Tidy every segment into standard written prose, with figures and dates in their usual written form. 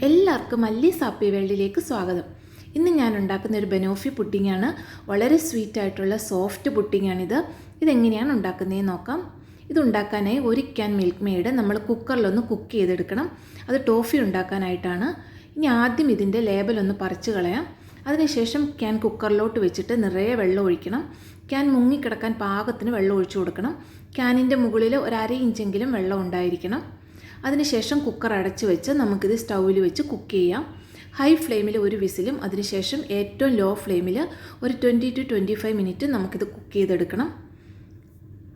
എല്ലാവർക്കും മല്ലീസ് ഹാപ്പി വേൾഡിലേക്ക് സ്വാഗതം. ഇന്ന് ഞാൻ ഉണ്ടാക്കുന്ന ഒരു ബനോഫി പുഡിങ്ങാണ്. വളരെ സ്വീറ്റ് ആയിട്ടുള്ള സോഫ്റ്റ് പുഡിങ്ങാണിത്. ഇതെങ്ങനെയാണ് ഉണ്ടാക്കുന്നതെന്ന് നോക്കാം. ഇത് ഉണ്ടാക്കാനായി 1 ക്യാൻ മിൽക്ക് മെയ്ഡ് നമ്മൾ കുക്കറിലൊന്ന് കുക്ക് ചെയ്തെടുക്കണം. അത് ടോഫി ഉണ്ടാക്കാനായിട്ടാണ്. ഇനി ആദ്യം ഇതിൻ്റെ ലേബലൊന്ന് പറിച്ച് കളയാം. അതിനുശേഷം ക്യാൻ കുക്കറിലോട്ട് വെച്ചിട്ട് നിറയെ വെള്ളം ഒഴിക്കണം. ക്യാൻ മുങ്ങിക്കിടക്കാൻ പാകത്തിന് വെള്ളം ഒഴിച്ചു കൊടുക്കണം. ക്യാനിൻ്റെ മുകളിൽ ഒരു 1/2 ഇഞ്ചെങ്കിലും വെള്ളം ഉണ്ടായിരിക്കണം. അതിനുശേഷം കുക്കർ അടച്ച് വെച്ച് നമുക്കിത് സ്റ്റൗവിൽ വെച്ച് കുക്ക് ചെയ്യാം. ഹൈ ഫ്ലെയിമിൽ ഒരു വിസിലും അതിനുശേഷം ഏറ്റവും ലോ ഫ്ലെയിമിൽ ഒരു 20 to 25 മിനിറ്റ് നമുക്കിത് കുക്ക് ചെയ്തെടുക്കണം.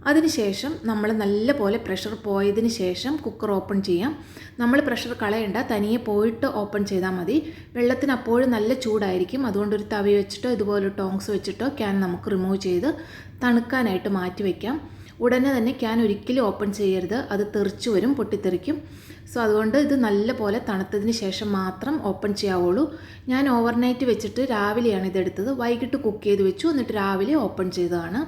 അതിനുശേഷം നമ്മൾ നല്ലപോലെ പ്രഷർ പോയതിന് ശേഷം കുക്കർ ഓപ്പൺ ചെയ്യാം. നമ്മൾ പ്രഷർ കളയണ്ട, തനിയെ പോയിട്ട് ഓപ്പൺ ചെയ്താൽ മതി. വെള്ളത്തിന് അപ്പോഴും നല്ല ചൂടായിരിക്കും. അതുകൊണ്ട് ഒരു തവി വെച്ചിട്ടോ ഇതുപോലെ ടോങ്സ് വെച്ചിട്ടോ ക്യാൻ നമുക്ക് റിമൂവ് ചെയ്ത് തണുക്കാനായിട്ട് മാറ്റി വയ്ക്കാം. ഉടനെ തന്നെ ക്യാൻ ഒരിക്കലും ഓപ്പൺ ചെയ്യരുത്, അത് തെറിച്ചു വരും, പൊട്ടിത്തെറിക്കും. സോ അതുകൊണ്ട് ഇത് നല്ലപോലെ തണുത്തതിന് ശേഷം മാത്രം ഓപ്പൺ ചെയ്യാവുള്ളൂ. ഞാൻ ഓവർനൈറ്റ് വെച്ചിട്ട് രാവിലെയാണ് ഇതെടുത്തത്. വൈകിട്ട് കുക്ക് ചെയ്ത് വെച്ചു, എന്നിട്ട് രാവിലെ ഓപ്പൺ ചെയ്തതാണ്.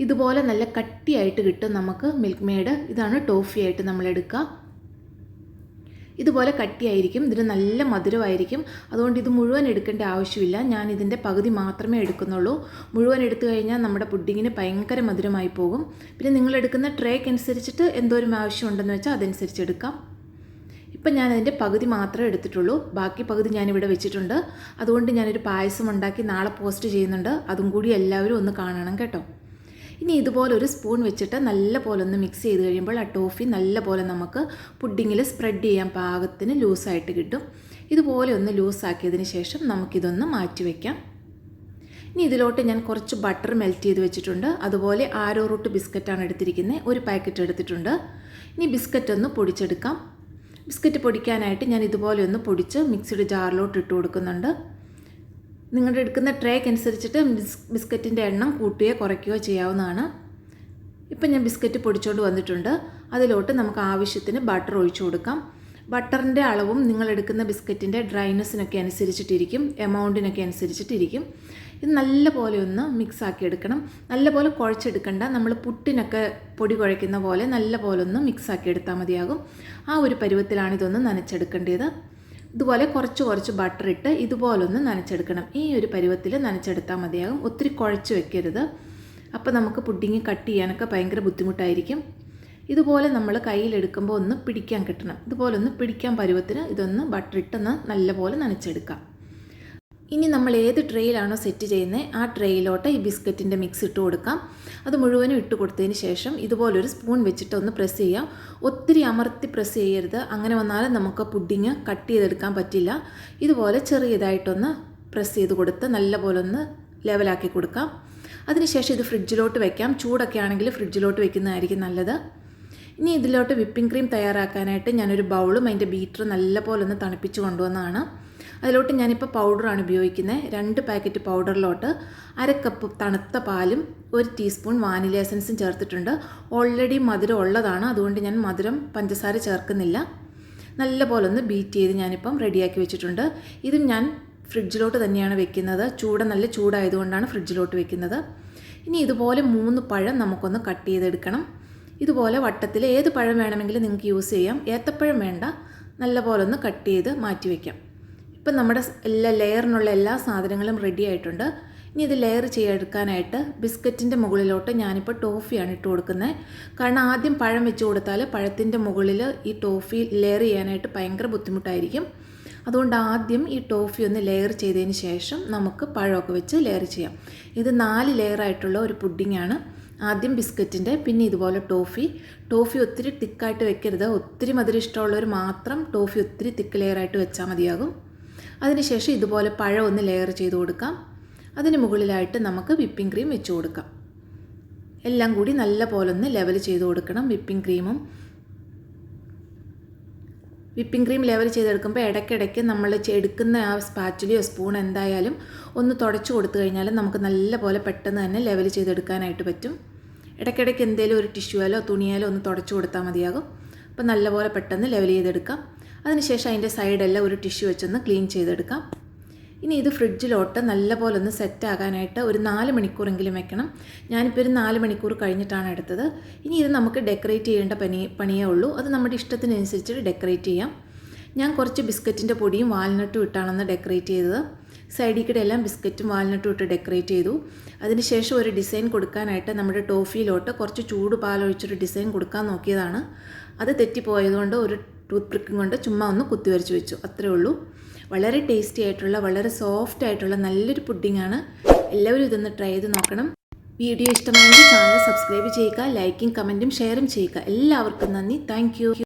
ഇതുപോലെ നല്ല കട്ടിയായിട്ട് കിട്ടും നമുക്ക് മിൽക്ക് മെയ്ഡ്. ഇതാണ് ടോഫി ആയിട്ട് നമ്മൾ എടുക്കുക. ഇതുപോലെ കട്ടിയായിരിക്കും, ഇതിന് നല്ല മധുരമായിരിക്കും. അതുകൊണ്ട് ഇത് മുഴുവൻ എടുക്കേണ്ട ആവശ്യമില്ല. ഞാൻ ഇതിൻ്റെ പകുതി മാത്രമേ എടുക്കുന്നുള്ളൂ. മുഴുവൻ എടുത്തു കഴിഞ്ഞാൽ നമ്മുടെ പുഡിങ്ങിന് ഭയങ്കര മധുരമായി പോകും. പിന്നെ നിങ്ങൾ എടുക്കുന്ന ട്രേക്ക് അനുസരിച്ചിട്ട് എന്തോരം ആവശ്യമുണ്ടെന്ന് വെച്ചാൽ അതനുസരിച്ച് എടുക്കാം. ഇപ്പം ഞാനതിൻ്റെ പകുതി മാത്രമേ എടുത്തിട്ടുള്ളൂ. ബാക്കി പകുതി ഞാനിവിടെ വെച്ചിട്ടുണ്ട്. അതുകൊണ്ട് ഞാനൊരു പായസം ഉണ്ടാക്കി നാളെ പോസ്റ്റ് ചെയ്യുന്നുണ്ട്. അതും കൂടി എല്ലാവരും ഒന്ന് കാണണം കേട്ടോ. ഇനി ഇതുപോലെ ഒരു സ്പൂൺ വെച്ചിട്ട് നല്ല പോലെ ഒന്ന് മിക്സ് ചെയ്ത് കഴിയുമ്പോൾ ആ ടോഫി നല്ല പോലെ നമുക്ക് പുഡിങ്ങിൽ സ്പ്രെഡ് ചെയ്യാൻ പാകത്തിന് ലൂസായിട്ട് കിട്ടും. ഇതുപോലെ ഒന്ന് ലൂസാക്കിയതിന് ശേഷം നമുക്കിതൊന്ന് മാറ്റി വയ്ക്കാം. ഇനി ഇതിലോട്ട് ഞാൻ കുറച്ച് ബട്ടർ മെൽറ്റ് ചെയ്ത് വെച്ചിട്ടുണ്ട്. അതുപോലെ ആരോ റൂട്ട് ബിസ്ക്കറ്റാണ് എടുത്തിരിക്കുന്നത്, ഒരു പാക്കറ്റ് എടുത്തിട്ടുണ്ട്. ഇനി ബിസ്ക്കറ്റ് ഒന്ന് പൊടിച്ചെടുക്കാം. ബിസ്ക്കറ്റ് പൊടിക്കാനായിട്ട് ഞാൻ ഇതുപോലെ ഒന്ന് പൊടിച്ച് മിക്സിയുടെ ജാറിലോട്ട് ഇട്ട് കൊടുക്കുന്നുണ്ട്. നിങ്ങളുടെ എടുക്കുന്ന ട്രേക്ക് അനുസരിച്ചിട്ട് ബിസ്ക്കറ്റിൻ്റെ എണ്ണം കൂട്ടുകയോ കുറയ്ക്കുകയോ ചെയ്യാവുന്നതാണ്. ഇപ്പം ഞാൻ ബിസ്ക്കറ്റ് പൊടിച്ചുകൊണ്ട് വന്നിട്ടുണ്ട്. അതിലോട്ട് നമുക്ക് ആവശ്യത്തിന് ബട്ടർ ഒഴിച്ചു കൊടുക്കാം. ബട്ടറിൻ്റെ അളവും നിങ്ങൾ എടുക്കുന്ന ബിസ്ക്കറ്റിൻ്റെ ഡ്രൈനെസ്സിനൊക്കെ അനുസരിച്ചിട്ടിരിക്കും, എമൗണ്ടിനൊക്കെ അനുസരിച്ചിട്ടിരിക്കും. ഇത് നല്ലപോലെ ഒന്ന് മിക്സാക്കി എടുക്കണം. നല്ലപോലെ കുഴച്ചെടുക്കണ്ട, നമ്മൾ പുട്ടിനൊക്കെ പൊടി കുഴയ്ക്കുന്ന പോലെ നല്ലപോലെ ഒന്ന് മിക്സാക്കി എടുത്താൽ മതിയാകും. ആ ഒരു പരുവത്തിലാണ് ഇതൊന്ന് നനച്ചെടുക്കേണ്ടത്. ഇതുപോലെ കുറച്ച് ബട്ടർ ഇട്ട് ഇതുപോലൊന്ന് നനച്ചെടുക്കണം. ഈ ഒരു പരുവത്തിൽ നനച്ചെടുത്താൽ മതിയാകും. ഒത്തിരി കുഴച്ച് വെക്കരുത്, അപ്പോൾ നമുക്ക് പുഡിങ് കട്ട് ചെയ്യാനൊക്കെ ഭയങ്കര ബുദ്ധിമുട്ടായിരിക്കും. ഇതുപോലെ നമ്മൾ കയ്യിലെടുക്കുമ്പോൾ ഒന്ന് പിടിക്കാൻ കിട്ടണം. ഇതുപോലെ ഒന്ന് പിടിക്കാൻ പരുവത്തിന് ഇതൊന്ന് ബട്ടർ ഇട്ടൊന്ന് നല്ലപോലെ നനച്ചെടുക്കാം. ഇനി നമ്മൾ ഏത് ട്രേയിലാണോ സെറ്റ് ചെയ്യുന്നത് ആ ട്രേയിലോട്ട് ഈ ബിസ്ക്കറ്റിൻ്റെ മിക്സ് ഇട്ട് കൊടുക്കാം. അത് മുഴുവനും ഇട്ട് കൊടുത്തതിന് ശേഷം ഇതുപോലൊരു സ്പൂൺ വെച്ചിട്ട് ഒന്ന് പ്രസ് ചെയ്യാം. ഒത്തിരി അമർത്തി പ്രസ് ചെയ്യരുത്, അങ്ങനെ വന്നാലും നമുക്ക് പുഡിങ് കട്ട് ചെയ്തെടുക്കാൻ പറ്റില്ല. ഇതുപോലെ ചെറിയതായിട്ടൊന്ന് പ്രസ് ചെയ്ത് കൊടുത്ത് നല്ലപോലെ ഒന്ന് ലെവലാക്കി കൊടുക്കാം. അതിനുശേഷം ഇത് ഫ്രിഡ്ജിലോട്ട് വയ്ക്കാം. ചൂടൊക്കെ ആണെങ്കിൽ ഫ്രിഡ്ജിലോട്ട് വെക്കുന്നതായിരിക്കും നല്ലത്. ഇനി ഇതിലോട്ട് വിപ്പിംഗ് ക്രീം തയ്യാറാക്കാനായിട്ട് ഞാനൊരു ബൗളും അതിൻ്റെ ബീറ്റർ നല്ലപോലെ ഒന്ന് തണുപ്പിച്ച് കൊണ്ടുവന്നതാണ്. അതിലോട്ട് ഞാനിപ്പോൾ പൗഡറാണ് ഉപയോഗിക്കുന്നത്. 2 പാക്കറ്റ് പൗഡറിലോട്ട് 1/2 കപ്പ് തണുത്ത പാലും 1 ടീസ്പൂൺ വാനില എസൻസും ചേർത്തിട്ടുണ്ട്. ഓൾറെഡി മധുരം ഉള്ളതാണ്, അതുകൊണ്ട് ഞാൻ പഞ്ചസാര ചേർക്കുന്നില്ല. നല്ലപോലെ ഒന്ന് ബീറ്റ് ചെയ്ത് ഞാനിപ്പം റെഡിയാക്കി വെച്ചിട്ടുണ്ട്. ഇതും ഞാൻ ഫ്രിഡ്ജിലോട്ട് തന്നെയാണ് വെക്കുന്നത്. നല്ല ചൂടായതുകൊണ്ടാണ് ഫ്രിഡ്ജിലോട്ട് വെക്കുന്നത്. ഇനി ഇതുപോലെ 3 പഴം നമുക്കൊന്ന് കട്ട് ചെയ്തെടുക്കണം. ഇതുപോലെ വട്ടത്തിൽ ഏത് പഴം വേണമെങ്കിലും നിങ്ങൾക്ക് യൂസ് ചെയ്യാം. ഏത്തപ്പഴം വേണ്ട. നല്ലപോലെ ഒന്ന് കട്ട് ചെയ്ത് മാറ്റി വയ്ക്കാം. ഇപ്പം നമ്മുടെ ലെയറിനുള്ള എല്ലാ സാധനങ്ങളും റെഡി ആയിട്ടുണ്ട്. ഇനി ഇത് ലെയർ ചെയ്തെടുക്കാനായിട്ട് ബിസ്ക്കറ്റിൻ്റെ മുകളിലോട്ട് ഞാനിപ്പോൾ ടോഫിയാണ് ഇട്ട് കൊടുക്കുന്നത്. കാരണം ആദ്യം പഴം വെച്ച് കൊടുത്താൽ പഴത്തിൻ്റെ മുകളിൽ ഈ ടോഫി ലെയർ ചെയ്യാനായിട്ട് ഭയങ്കര ബുദ്ധിമുട്ടായിരിക്കും. അതുകൊണ്ട് ആദ്യം ഈ ടോഫി ഒന്ന് ലെയർ ചെയ്തതിന് ശേഷം നമുക്ക് പഴമൊക്കെ വെച്ച് ലെയർ ചെയ്യാം. ഇത് 4 ലെയറായിട്ടുള്ള ഒരു പുഡിങ്ങാണ്. ആദ്യം ബിസ്ക്കറ്റിൻ്റെ, പിന്നെ ഇതുപോലെ ടോഫി ഒത്തിരി തിക്കായിട്ട് വെക്കരുത്. ഒത്തിരി മധുരം ഇഷ്ടമുള്ളവർ മാത്രം ടോഫി ഒത്തിരി തിക്ക് ലെയറായിട്ട് വെച്ചാൽ മതിയാകും. അതിനുശേഷം ഇതുപോലെ പഴം ഒന്ന് ലെയർ ചെയ്ത് കൊടുക്കാം. അതിന് മുകളിലായിട്ട് നമുക്ക് വിപ്പിംഗ് ക്രീം വെച്ച് കൊടുക്കാം. എല്ലാം കൂടി നല്ല പോലെ ഒന്ന് ലെവൽ ചെയ്ത് കൊടുക്കണം. വിപ്പിംഗ് ക്രീം ലെവൽ ചെയ്തെടുക്കുമ്പോൾ ഇടയ്ക്കിടയ്ക്ക് നമ്മൾ എടുക്കുന്ന ആ സ്പാച്ചുലിയോ സ്പൂൺ എന്തായാലും ഒന്ന് തുടച്ചു കൊടുത്തു കഴിഞ്ഞാൽ നമുക്ക് നല്ല പോലെ പെട്ടെന്ന് തന്നെ ലെവൽ ചെയ്തെടുക്കാനായിട്ട് പറ്റും. ഇടയ്ക്കിടയ്ക്ക് എന്തെങ്കിലും ഒരു ടിഷ്യൂയാലോ തുണിയാലോ ഒന്ന് തുടച്ചു കൊടുത്താൽ മതിയാകും. അപ്പോൾ നല്ലപോലെ പെട്ടെന്ന് ലെവൽ ചെയ്തെടുക്കാം. അതിനുശേഷം അതിൻ്റെ സൈഡെല്ലാം ഒരു ടിഷ്യൂ വെച്ചൊന്ന് ക്ലീൻ ചെയ്തെടുക്കാം. ഇനി ഇത് ഫ്രിഡ്ജിലോട്ട് നല്ലപോലെ ഒന്ന് സെറ്റാകാനായിട്ട് ഒരു 4 മണിക്കൂറെങ്കിലും വെക്കണം. ഞാനിപ്പോൾ ഒരു 4 മണിക്കൂർ കഴിഞ്ഞിട്ടാണ് എടുത്തത്. ഇനി ഇത് നമുക്ക് ഡെക്കറേറ്റ് ചെയ്യേണ്ട പണിയേ ഉള്ളൂ. അത് നമ്മുടെ ഇഷ്ടത്തിനനുസരിച്ച് ഡെക്കറേറ്റ് ചെയ്യാം. ഞാൻ കുറച്ച് ബിസ്ക്കറ്റിൻ്റെ പൊടിയും വാൽനട്ടും ഇട്ടാണെന്ന് ഡെക്കറേറ്റ് ചെയ്തത്. സൈഡിൽ കൂടെ എല്ലാം ബിസ്ക്കറ്റും വാൽനട്ടും ഇട്ട് ഡെക്കറേറ്റ് ചെയ്തു. അതിനുശേഷം ഒരു ഡിസൈൻ കൊടുക്കാനായിട്ട് നമ്മുടെ ടോഫിയിലോട്ട് കുറച്ച് ചൂട് പാലൊഴിച്ചൊരു ഡിസൈൻ കൊടുക്കാൻ നോക്കിയതാണ്. അത് തെറ്റിപ്പോയതുകൊണ്ട് ഒരു ടൂത്ത് പിക്കും കൊണ്ട് ചുമ്മാ ഒന്ന് കുത്തിവരച്ച് വെച്ചു. അത്രേ ഉള്ളൂ. വളരെ ടേസ്റ്റി ആയിട്ടുള്ള, വളരെ സോഫ്റ്റ് ആയിട്ടുള്ള നല്ലൊരു പുഡിങ്ങാണ്. എല്ലാവരും ഇതൊന്ന് ട്രൈ ചെയ്ത് നോക്കണം. വീഡിയോ ഇഷ്ടമായെങ്കിൽ ചാനൽ സബ്സ്ക്രൈബ് ചെയ്യുക, ലൈക്കും കമൻറ്റും ഷെയറും ചെയ്യുക. എല്ലാവർക്കും നന്ദി. Thank you.